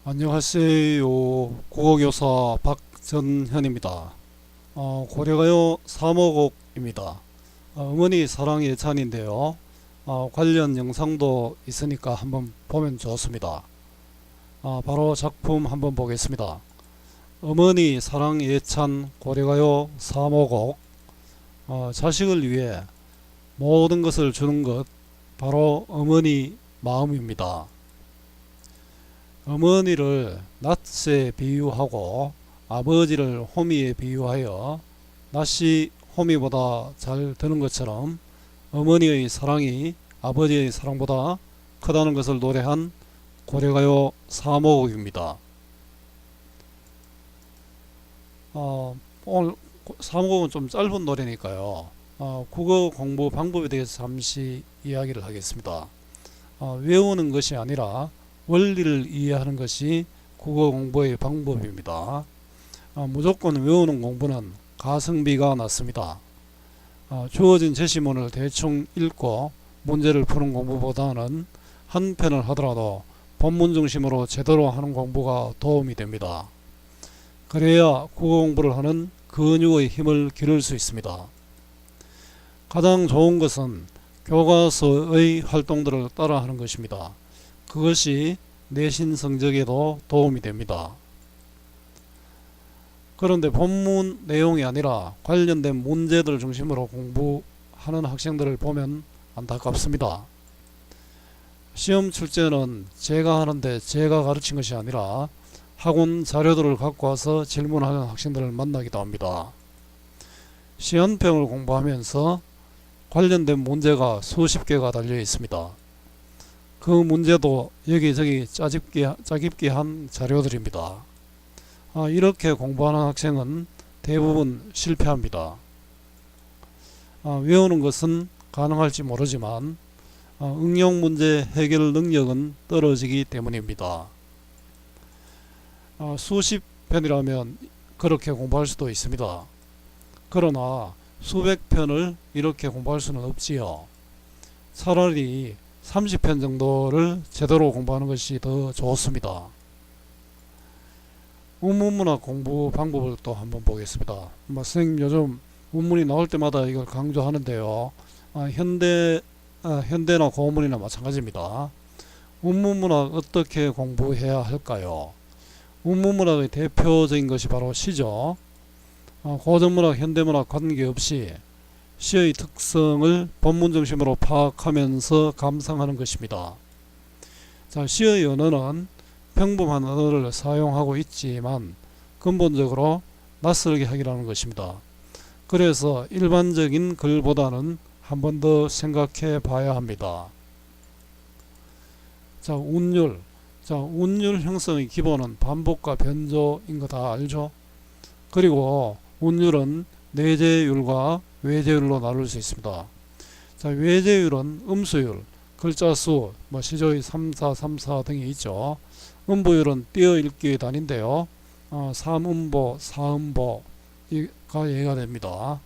안녕하세요. 국어교사 박전현입니다. 고려가요 3호곡입니다. 어머니 사랑 예찬인데요. 관련 영상도 있으니까 한번 보면 좋습니다. 바로 작품 한번 보겠습니다. 어머니 사랑 예찬 고려가요 3호곡. 자식을 위해 모든 것을 주는 것, 바로 어머니 마음입니다. 어머니를 낫에 비유하고 아버지를 호미에 비유하여 낫이 호미보다 잘 드는 것처럼 어머니의 사랑이 아버지의 사랑보다 크다는 것을 노래한 고려가요 3호곡입니다. 오늘 3호곡은 좀 짧은 노래니까요. 국어 공부 방법에 대해서 잠시 이야기를 하겠습니다. 외우는 것이 아니라 원리를 이해하는 것이 국어 공부의 방법입니다. 무조건 외우는 공부는 가성비가 낮습니다. 주어진 제시문을 대충 읽고 문제를 푸는 공부보다는 한 편을 하더라도 본문 중심으로 제대로 하는 공부가 도움이 됩니다. 그래야 국어 공부를 하는 근육의 힘을 기를 수 있습니다. 가장 좋은 것은 교과서의 활동들을 따라하는 것입니다. 그것이 내신 성적에도 도움이 됩니다. 그런데 본문 내용이 아니라 관련된 문제들 중심으로 공부하는 학생들을 보면 안타깝습니다. 시험 출제는 제가 하는데 제가 가르친 것이 아니라 학원 자료들을 갖고 와서 질문하는 학생들을 만나기도 합니다. 시연평을 공부하면서 관련된 문제가 수십 개가 달려 있습니다. 그 문제도 여기저기 짜깁기 한 자료들입니다. 이렇게 공부하는 학생은 대부분 실패합니다. 외우는 것은 가능할지 모르지만 응용 문제 해결 능력은 떨어지기 때문입니다. 수십 편이라면 그렇게 공부할 수도 있습니다. 그러나 수백 편을 이렇게 공부할 수는 없지요. 차라리 30편 정도를 제대로 공부하는 것이 더 좋습니다. 운문문학 공부 방법을 또 한번 보겠습니다. 선생님 요즘 운문이 나올 때마다 이걸 강조하는데요. 현대나 고문이나 마찬가지입니다. 운문문학 어떻게 공부해야 할까요? 운문문학의 대표적인 것이 바로 시죠. 고전문학, 현대문학 관계없이 시의 특성을 본문 중심으로 파악하면서 감상하는 것입니다. 시의 언어는 평범한 언어를 사용하고 있지만 근본적으로 낯설게 하기라는 것입니다. 그래서 일반적인 글보다는 한 번 더 생각해 봐야 합니다. 운율. 운율 형성의 기본은 반복과 변조인 거 다 알죠? 그리고 운율은 내재율과 외재율로 나눌 수 있습니다. 외재율은 음수율, 글자수, 시조의 3사, 3사 등이 있죠. 음보율은 띄어읽기의 단위인데요. 3음보, 4음보가 예가 됩니다.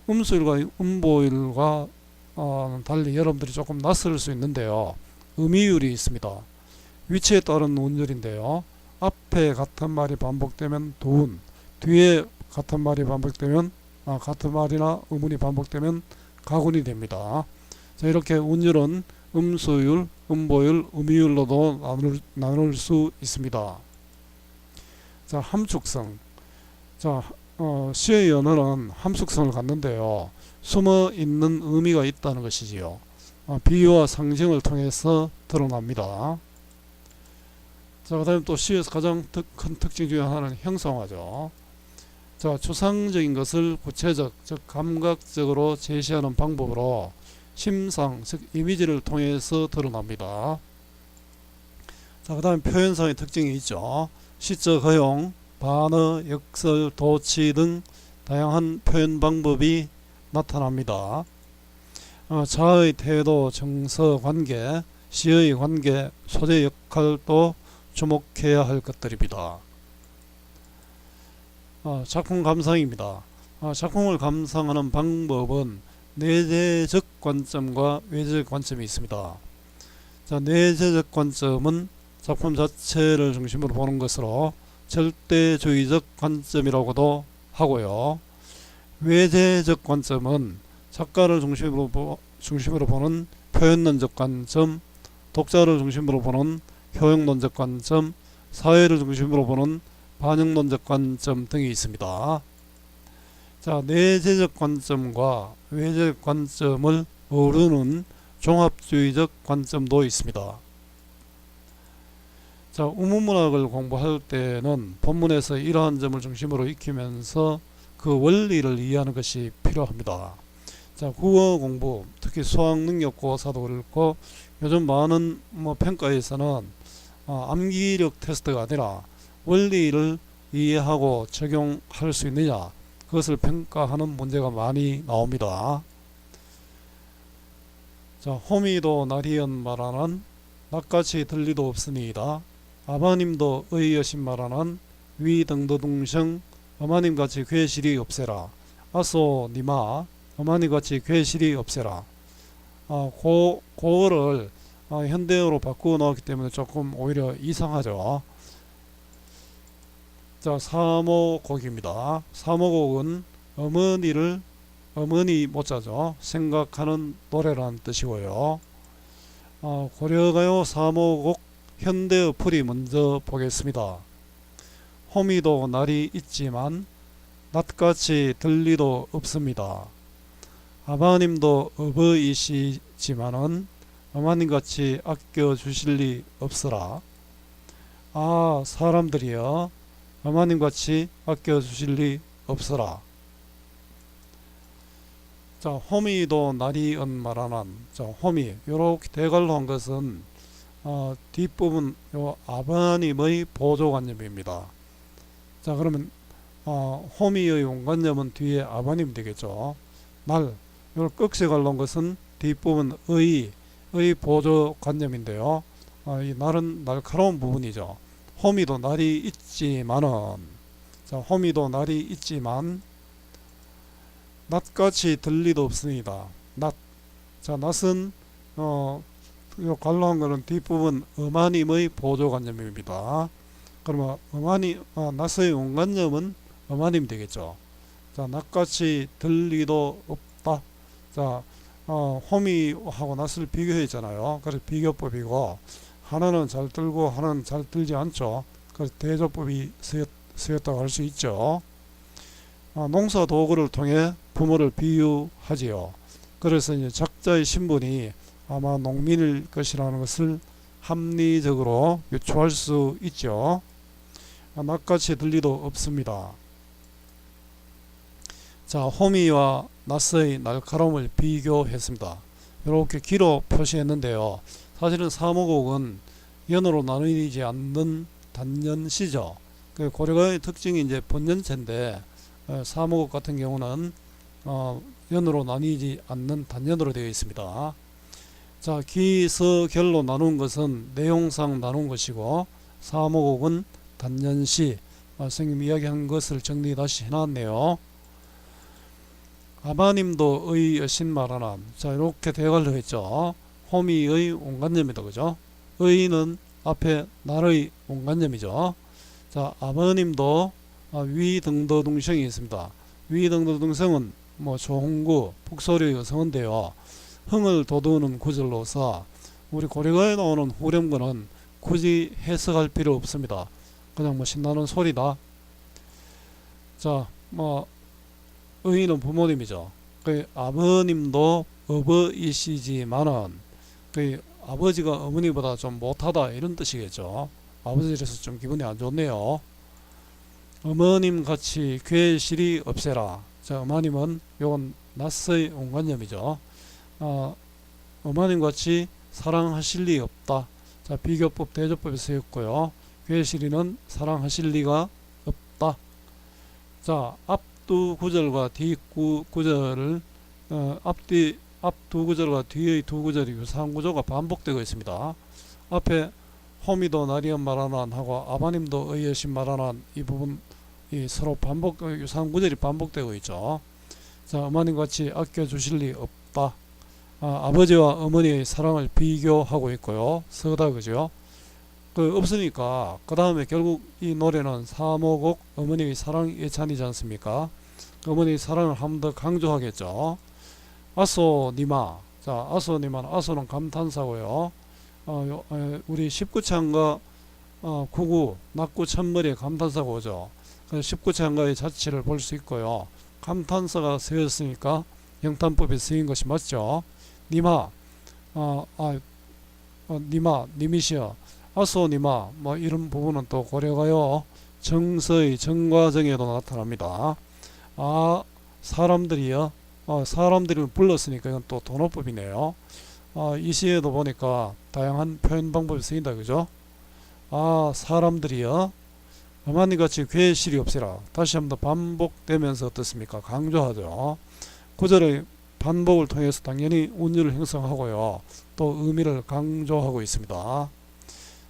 음수율과 음보율과 달리 여러분들이 조금 낯설 수 있는데요. 음이율이 있습니다. 위치에 따른 운율인데요. 앞에 같은 말이 반복되면 도운, 뒤에 같은 말이 반복되면 같은 말이나 음운이 반복되면 가군이 됩니다. 이렇게 운율은 음수율, 음보율, 음이율로도 나눌 수 있습니다. 함축성. 시의 언어는 함축성을 갖는데요. 숨어 있는 의미가 있다는 것이지요. 비유와 상징을 통해서 드러납니다. 그 다음에 또 시에서 가장 큰 특징 중에 하나는 형성화죠. 추상적인 것을 구체적, 즉 감각적으로 제시하는 방법으로 심상, 즉 이미지를 통해서 드러납니다. 그 다음에 표현상의 특징이 있죠. 시적 허용, 반어, 역설, 도치 등 다양한 표현 방법이 나타납니다. 자의 태도, 정서, 관계, 시의 관계, 소재 역할도 주목해야 할 것들입니다. 작품 감상입니다. 작품을 감상하는 방법은 내재적 관점과 외재적 관점이 있습니다. 내재적 관점은 작품 자체를 중심으로 보는 것으로 절대주의적 관점이라고도 하고요. 외재적 관점은 작가를 중심으로 보는 표현론적 관점, 독자를 중심으로 보는 효용론적 관점, 사회를 중심으로 보는 반영론적 관점 등이 있습니다. 자, 내재적 관점과 외재적 관점을 어우르는 종합주의적 관점도 있습니다. 자, 우문문학을 공부할 때는 본문에서 이러한 점을 중심으로 익히면서 그 원리를 이해하는 것이 필요합니다. 자, 국어 공부, 특히 수학능력고사도 그렇고 요즘 많은 평가에서는 암기력 테스트가 아니라 원리를 이해하고 적용할 수 있느냐, 그것을 평가하는 문제가 많이 나옵니다. 자, 호미도 나리연 말하는 낯같이 들리도 없으니이다. 아버님도 의여신 말하는 위등도둥성 어머님같이 괴실이 없애라. 아소 니마 어머니같이 괴실이 없애라. 고어를 현대어로 바꾸어 놓았기 때문에 조금 오히려 이상하죠. 자, 사모곡입니다. 사모곡은 어머니 모자죠. 생각하는 노래라는 뜻이고요. 고려가요 사모곡 현대어 풀이 먼저 보겠습니다. 호미도 날이 있지만 낯같이 들리도 없습니다. 아버님도 어버이시지만은 어머님같이 아껴주실 리 없으라. 사람들이여 어머님같이 아껴주실 리 없으라. 자, 호미도 나리언 말하는, 자, 호미 요렇게 대갈로 한 것은 뒷부분 요 아버님의 보조관념입니다. 자, 그러면 호미의 원관념은 뒤에 아버님 되겠죠. 날 요 꺽쇠갈로 한 것은 뒷부분 의 보조관념인데요. 이 날은 날카로운 부분이죠. 호미도 날이 있지만은, 자, 호미도 날이 있지만 낯같이 들리도 없습니다. 낯. 자, 낯은 요 갈로한 거는 뒷부분 어머님의 보조관념입니다. 그러면 낯의 원관념은 어머님 되겠죠. 자, 낯같이 들리도 없다. 자, 호미하고 낯을 비교했잖아요. 그래서 비교법이고, 하나는 잘 들고 하나는 잘 들지 않죠. 그래서 대조법이 쓰였다고 할 수 있죠. 농사 도구를 통해 부모를 비유하지요. 그래서 이제 작자의 신분이 아마 농민일 것이라는 것을 합리적으로 유추할 수 있죠. 낯같이 들리도 없습니다. 자, 호미와 낯의 날카로움을 비교했습니다. 이렇게 기로 표시했는데요. 사실은 사모곡은 연으로 나누지 않는 단연시죠. 그 고려가의 특징이 이제 본연체인데, 사모곡 같은 경우는 연으로 나뉘지 않는 단연으로 되어 있습니다. 자, 기서결로 나눈 것은 내용상 나눈 것이고, 사모곡은 단연시, 선생님 이야기한 것을 정리 다시 해놨네요. 아바님도 의 여신 말하나. 자, 이렇게 대갈로 했죠. 호미의 원관념이다, 그죠? 의는 앞에 날의 원관념이죠. 자, 아버님도 위등도둥성이 있습니다. 위등도둥성은 조홍구, 북소리 여성인데요. 흥을 돋우는 구절로서 우리 고려가에 나오는 후렴구는 굳이 해석할 필요 없습니다. 그냥 신나는 소리다. 자, 의인은 부모님이죠. 그 아버님도 어버이시지만은 그 아버지가 어머니보다 좀 못하다 이런 뜻이겠죠. 아버지라서 좀 기분이 안 좋네요. 어머님 같이 괴실이 없애라. 자, 어머님은 요건 낯의 원관념이죠. 어머님 같이 사랑하실 리 없다. 자, 비교법 대조법에 쓰였고요. 괴실이는 사랑하실 리가 없다. 자, 앞 두 구절과 뒤 구절을 앞 두 구절과 뒤의 두 구절이 유사한 구조가 반복되고 있습니다. 앞에 호미도 나리언 말하난 하고 아바님도 의여신 말하난 이 부분 서로 유사한 구절이 반복되고 있죠. 자, 어머님같이 아껴주실 리 없다. 아버지와 어머니의 사랑을 비교하고 있고요. 서다, 그죠? 없으니까 그 다음에 결국 이 노래는 사모곡 어머니의 사랑 예찬이지 않습니까? 어머니의 사랑을 한 번 더 강조하겠죠. 아소 니마. 자, 아소 니마는, 아소는 감탄사고요. 우리 19창가 99 낙구 첫머리에 감탄사가 오죠. 그래서 19창가의 자취를 볼 수 있고요. 감탄사가 쓰였으니까 영탄법에 쓰인 것이 맞죠. 니마, 니마, 니미시여, 아소 니마, 뭐 이런 부분은 또 고려가요 정서의 정과정에도 나타납니다. 사람들이요, 사람들을 불렀으니까 이건 또 돈어법이네요. 이 시에도 보니까 다양한 표현 방법이 쓰인다, 그죠? 사람들이요, 어머니같이 괴실이 없으라. 다시 한번 반복되면서 어떻습니까? 강조하죠. 구절의 반복을 통해서 당연히 운율을 형성하고요. 또 의미를 강조하고 있습니다.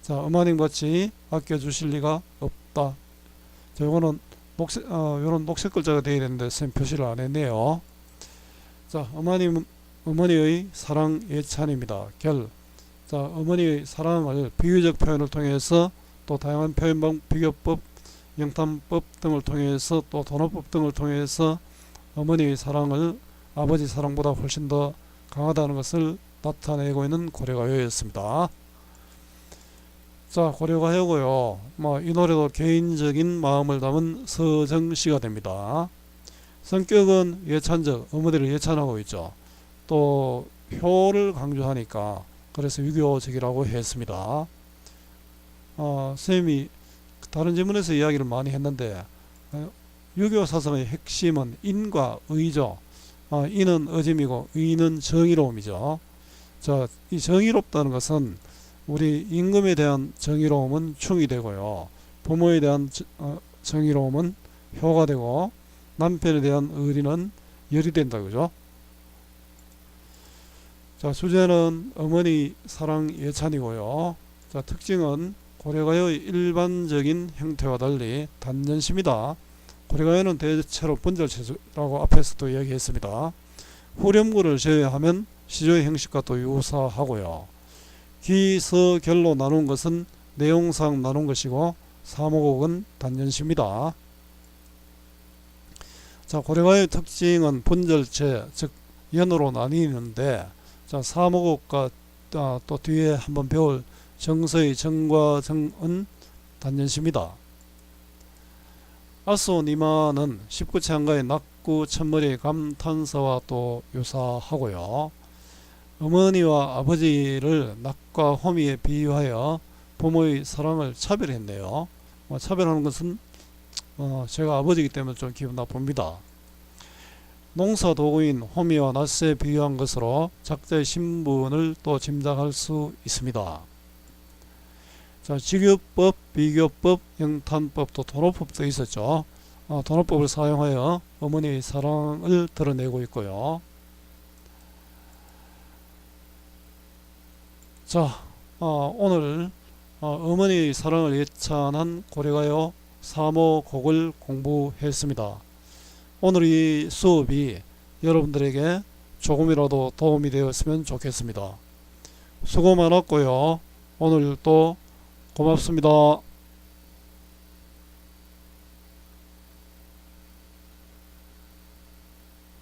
자, 어머님같이 아껴주실 리가 없다. 자, 요거는 요런 녹색 글자가 되어야 되는데 선생님 표시를 안 했네요. 자, 어머니의 사랑 예찬입니다. 자, 어머니의 사랑을 비유적 표현을 통해서 또 다양한 표현 비교법, 영탄법 등을 통해서 또 돈어법 등을 통해서 어머니의 사랑을 아버지 사랑보다 훨씬 더 강하다는 것을 나타내고 있는 고려가요였습니다. 자, 고려가요고요. 이 노래도 개인적인 마음을 담은 서정시가 됩니다. 성격은 예찬적, 어머니를 예찬하고 있죠. 또 효를 강조하니까 그래서 유교적이라고 했습니다. 선생님이 다른 질문에서 이야기를 많이 했는데 유교 사상의 핵심은 인과 의죠. 인은 어짐이고 의는 정의로움이죠. 자, 이 정의롭다는 것은 우리 임금에 대한 정의로움은 충이 되고요. 부모에 대한 정의로움은 효가 되고 남편에 대한 의리는 열이 된다, 그죠? 자, 주제는 어머니 사랑 예찬이고요. 자, 특징은 고려가요의 일반적인 형태와 달리 단전시입니다. 고려가요는 대체로 분절체라고 앞에서도 이야기했습니다. 후렴구를 제외하면 시조의 형식과 또 유사하고요. 기서결로 나눈 것은 내용상 나눈 것이고 사모곡은 단전시입니다. 자, 고려가요의 특징은 분절체, 즉 연으로 나뉘는데, 자, 사모곡과 또 뒤에 한번 배울 정서의 정과 정은 단전시입니다. 아소니마는 19창가의 낙구 첫머리의 감탄사와 또 유사하고요. 어머니와 아버지를 낙과 호미에 비유하여 부모의 사랑을 차별했네요. 차별하는 것은 제가 아버지이기 때문에 좀 기분 나쁩니다. 농사 도구인 호미와 낫에 비유한 것으로 작자의 신분을 또 짐작할 수 있습니다. 자, 직유법, 비교법, 영탄법, 또 돈어법도 있었죠. 돈어법을 사용하여 어머니의 사랑을 드러내고 있고요. 자, 오늘 어머니의 사랑을 예찬한 고려가요 사모곡을 공부했습니다. 오늘 이 수업이 여러분들에게 조금이라도 도움이 되었으면 좋겠습니다. 수고 많았고요. 오늘도 고맙습니다.